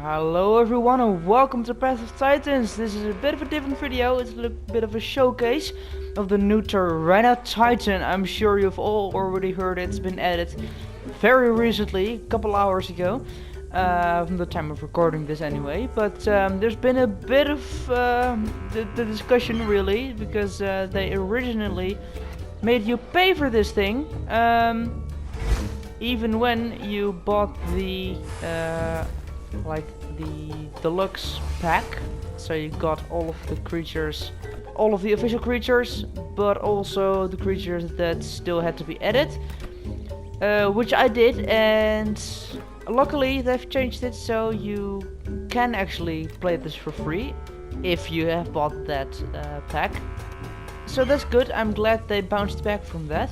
Hello everyone and welcome to Path of Titans. This is a bit of a different video. It's a little bit of a showcase of the new Tyrannotitan. I'm sure you've all already heard it's been added very recently, a couple hours ago, from the time of recording this anyway. But there's been a bit of the discussion really, because they originally made you pay for this thing, even when you bought the like the deluxe pack. So you got all of the creatures, all of the official creatures, but also the creatures that still had to be added, which I did, and luckily they've changed it so you can actually play this for free if you have bought that pack. So that's good. I'm glad they bounced back from that.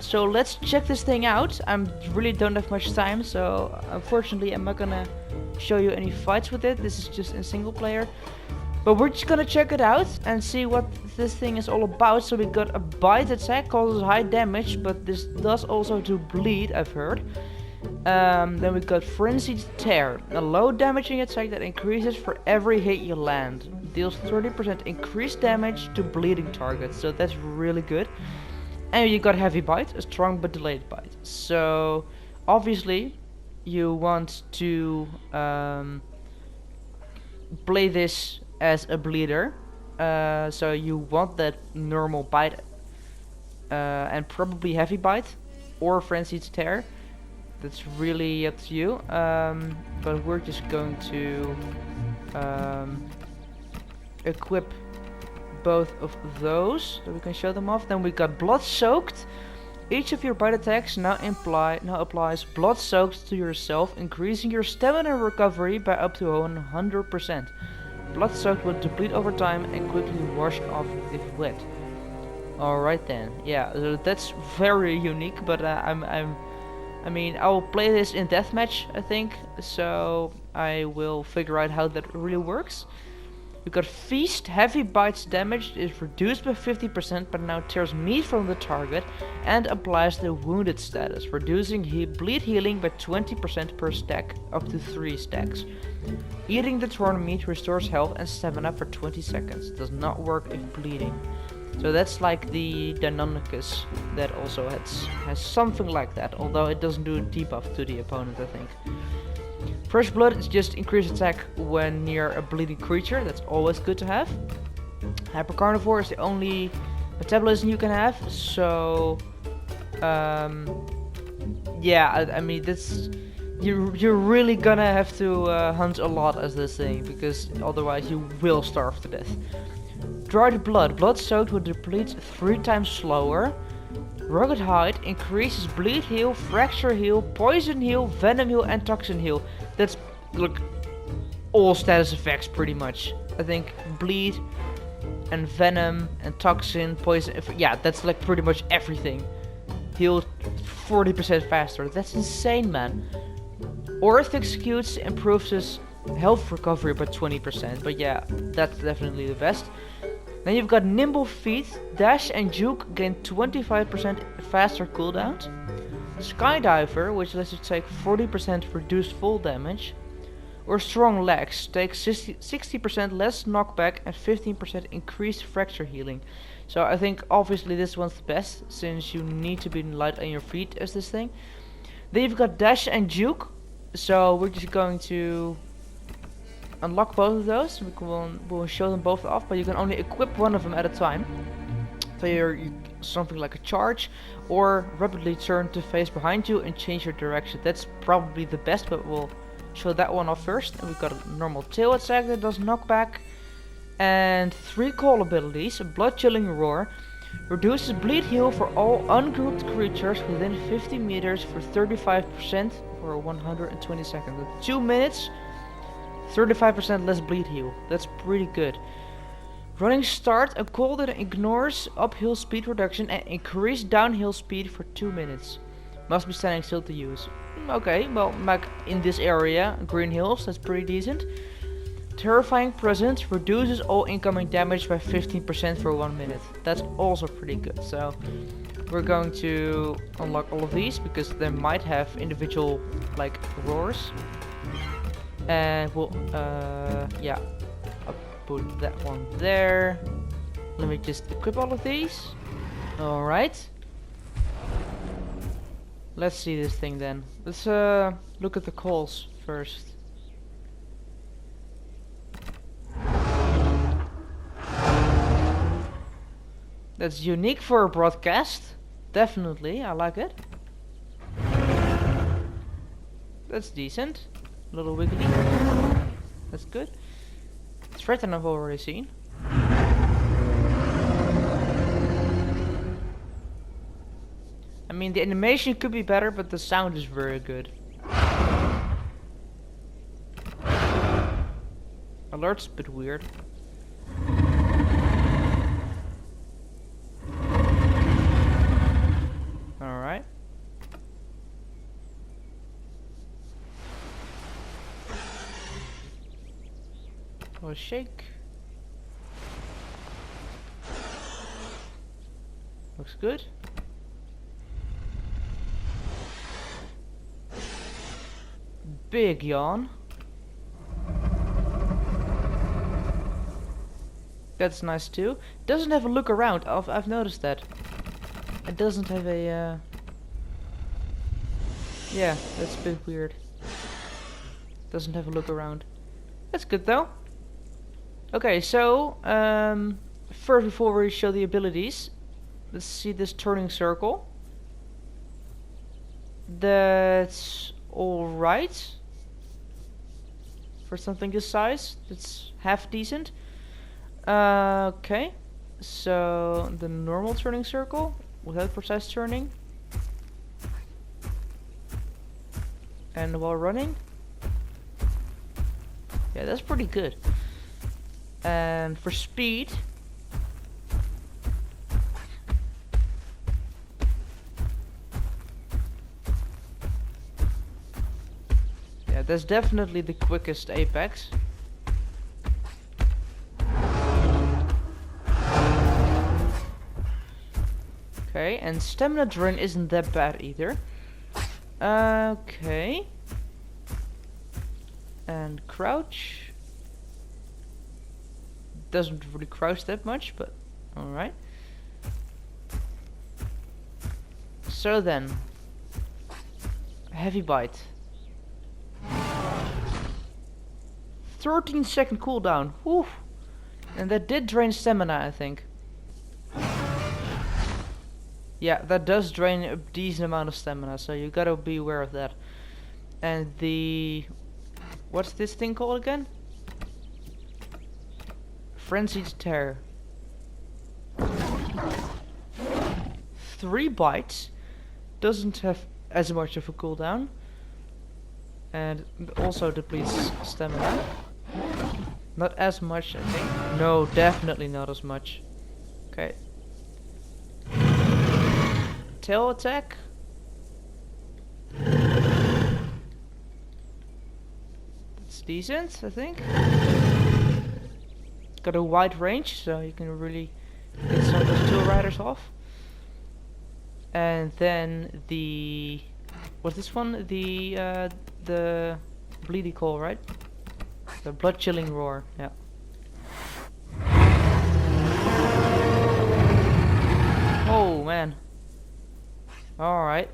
So let's check this thing out. I really don't have much time, so unfortunately I'm not gonna show you any fights with it. This is just in single player. But we're just gonna check it out and see what this thing is all about. So we got a bite attack, causes high damage, but this does also do bleed, I've heard. Then we got Frenzied Tear, a low damaging attack that increases for every hit you land. Deals 30% increased damage to bleeding targets, so that's really good. And you got Heavy Bite, a strong but delayed bite. So obviously you want to play this as a bleeder. So you want that normal bite and probably Heavy Bite or Frenzied Tear. That's really up to you, but we're just going to equip both of those so we can show them off. Then we got Blood Soaked. Each of your bite attacks now applies Blood Soaked to yourself, increasing your stamina recovery by up to 100%. Blood Soaked will deplete over time and quickly wash off if wet. Alright then, yeah, so that's very unique, but I mean, I will play this in deathmatch, I think, so I will figure out how that really works. We got Feast. Heavy Bite's damage is reduced by 50%, but now tears meat from the target and applies the wounded status, reducing bleed healing by 20% per stack, up to 3 stacks. Eating the torn meat restores health and stamina for 20 seconds. Does not work if bleeding. So that's like the Dinosaur that also has something like that, although it doesn't do a debuff to the opponent, I think. Fresh Blood is just increased attack when near a bleeding creature. That's always good to have. Hyper Carnivore is the only metabolism you can have, so yeah, I mean that's you're really gonna have to hunt a lot as this thing, because otherwise you will starve to death. Dried Blood. Blood Soaked will deplete 3 times slower. Rugged Hide increases Bleed Heal, Fracture Heal, Poison Heal, Venom Heal, and Toxin Heal. That's, look, all status effects pretty much. I think Bleed and Venom and Toxin, Poison, yeah, that's like pretty much everything. Healed 40% faster. That's insane, man. Earth Executes improves his health recovery by 20%, but yeah, that's definitely the best. Then you've got Nimble Feet. Dash and Juke gain 25% faster cooldowns. Skydiver, which lets you take 40% reduced fall damage. Or Strong Legs, takes 60% less knockback and 15% increased fracture healing. So I think obviously this one's the best, since you need to be light on your feet as this thing. Then you've got Dash and Juke, so we're just going to unlock both of those. We'll show them both off, but you can only equip one of them at a time. So you're something like a charge, or rapidly turn to face behind you and change your direction. That's probably the best, but we'll show that one off first. And we've got a normal tail attack that does knockback, and 3 call abilities. A Blood Chilling Roar reduces bleed heal for all ungrouped creatures within 50 meters for 35% for 120 seconds. With 2 minutes, 35% less bleed heal. That's pretty good. Running Start, a call that ignores uphill speed reduction and increased downhill speed for 2 minutes. Must be standing still to use. Okay, well, back in this area, Green Hills, that's pretty decent. Terrifying Presence reduces all incoming damage by 15% for 1 minute. That's also pretty good. So we're going to unlock all of these because they might have individual like roars. And we'll, yeah, I'll put that one there. Let me just equip all of these. Alright. Let's see this thing then. Let's look at the calls first. That's unique for a broadcast. Definitely, I like it. That's decent. A little wiggly. That's good. Threaten I've already seen. I mean, the animation could be better, but the sound is very good. Alert's a bit weird. Alright. Oh, shake. Looks good. Big yawn. That's nice too. Doesn't have a look around. I've noticed that. It doesn't have a. Yeah, that's a bit weird. Doesn't have a look around. That's good though. Okay, so first, before we show the abilities, let's see this turning circle. That's alright. For something this size, that's half decent. Okay, so the normal turning circle without precise turning, and while running, yeah, that's pretty good. And for speed, yeah, that's definitely the quickest apex. Okay, and stamina drain isn't that bad either. Okay. And crouch. Doesn't really crouch that much, but alright. So then, heavy bite. 13-second cooldown. Whew. And that did drain stamina, I think. Yeah, that does drain a decent amount of stamina, so you gotta be aware of that. And the... what's this thing called again? Frenzied Terror. 3 bites. Doesn't have as much of a cooldown. And also depletes stamina. Not as much, I think. No, definitely not as much. Okay. Tail attack. That's decent, I think. Got a wide range, so you can really get some of those tail riders off. And then the... what's this one? The bleedy call, right? The blood chilling roar, yeah. Oh man. Alright.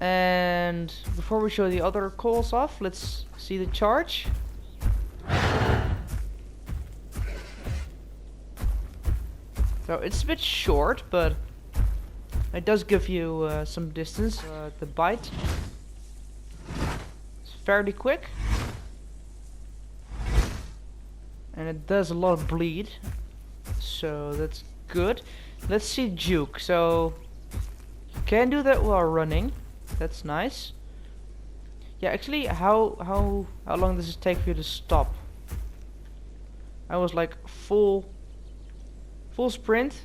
And before we show the other calls off, let's see the charge. So it's a bit short, but it does give you some distance. The bite is fairly quick. And it does a lot of bleed. So that's good. Let's see juke. So you can do that while running. That's nice. Yeah, actually, how long does it take for you to stop? I was like full sprint,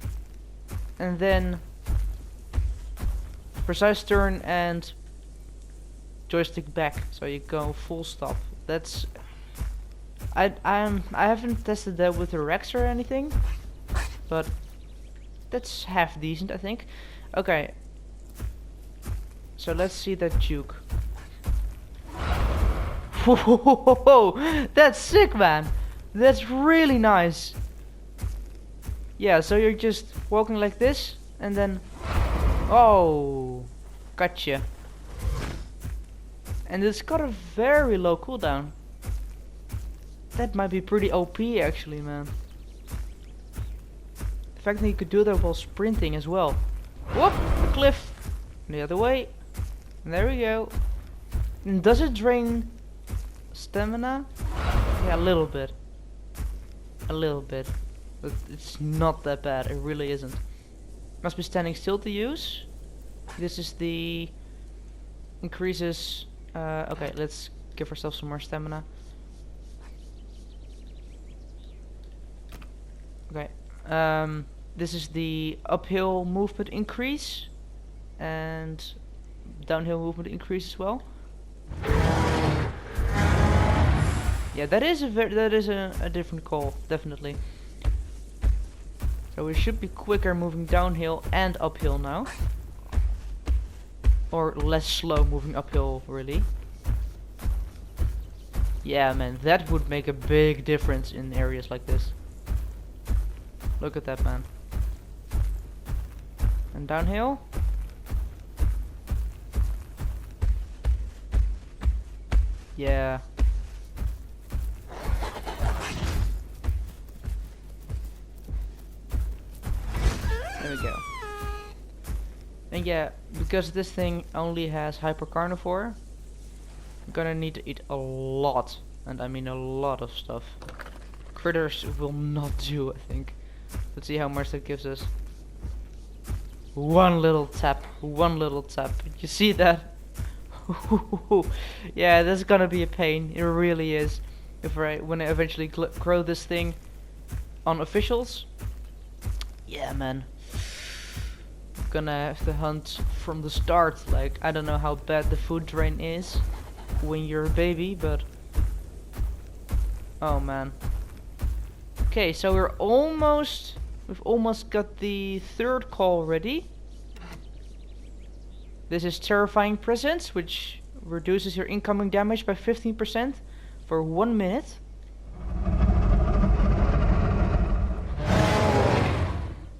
and then precise turn and joystick back. So you go full stop. That's I haven't tested that with the Rex or anything, but that's half decent, I think. Okay. So let's see that juke. Whoa, that's sick, man. That's really nice. Yeah, so you're just walking like this, and then... Oh, gotcha. And it's got a very low cooldown. That might be pretty OP actually, man. The fact that you could do that while sprinting as well. Whoop! The cliff. The other way. And there we go. And does it drain stamina? Yeah, a little bit. A little bit. But it's not that bad. It really isn't. Must be standing still to use. This is the... increases... okay, let's give ourselves some more stamina. Okay. This is the uphill movement increase. And downhill movement increase as well. Yeah, that is a different call, definitely. So we should be quicker moving downhill and uphill now. Or less slow moving uphill, really. Yeah, man, that would make a big difference in areas like this. Look at that, man. And downhill. Yeah. There we go. And yeah, because this thing only has hyper carnivore, I'm gonna need to eat a lot, and I mean a lot of stuff. Critters will not do, I think. Let's see how much that gives us. One little tap, one little tap. You see that? Yeah, that's gonna be a pain. It really is. When I eventually grow this thing on officials. Yeah, man. Gonna have to hunt from the start. Like, I don't know how bad the food drain is when you're a baby, but oh man. Okay, so we've almost got the third call ready. This is Terrifying Presence, which reduces your incoming damage by 15% for 1 minute.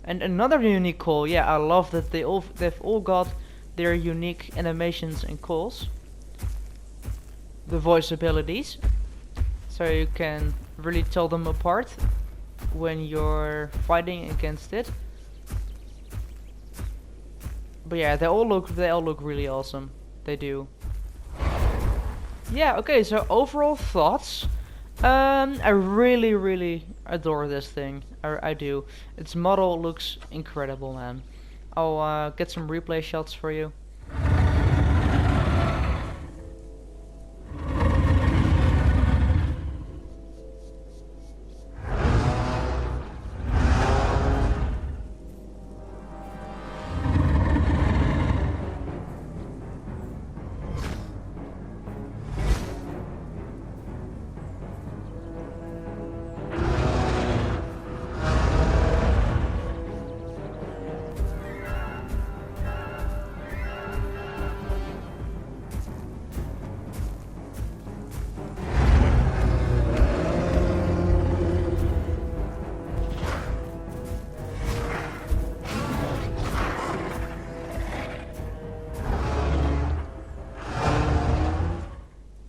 And another unique call. Yeah, I love that they've all got their unique animations and calls. The voice abilities, so you can really tell them apart when you're fighting against it. But yeah, they all look really awesome. They do. Yeah. Okay. So overall thoughts. I really adore this thing. I do. Its model looks incredible, man. I'll get some replay shots for you.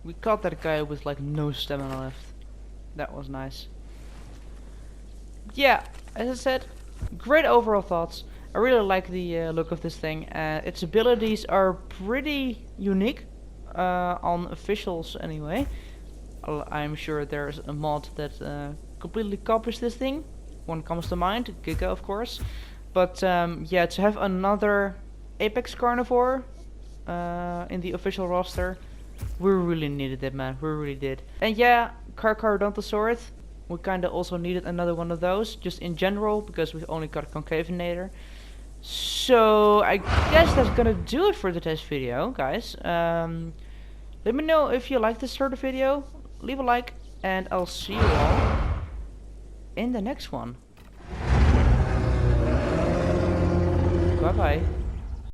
We caught that guy with like no stamina left. That was nice. Yeah, as I said, great overall thoughts. I really like the look of this thing. Its abilities are pretty unique on officials anyway. I'm sure there's a mod that completely copies this thing. One comes to mind, Giga of course. But yeah, to have another Apex Carnivore in the official roster, we really needed it, man. We really did. And yeah, Dinosaur. We kinda also needed another one of those, just in general, because we've only got a Concavinator. So I guess that's gonna do it for the test video, guys. Let me know if you like this sort of video. Leave a like, and I'll see you all in the next one. Bye bye.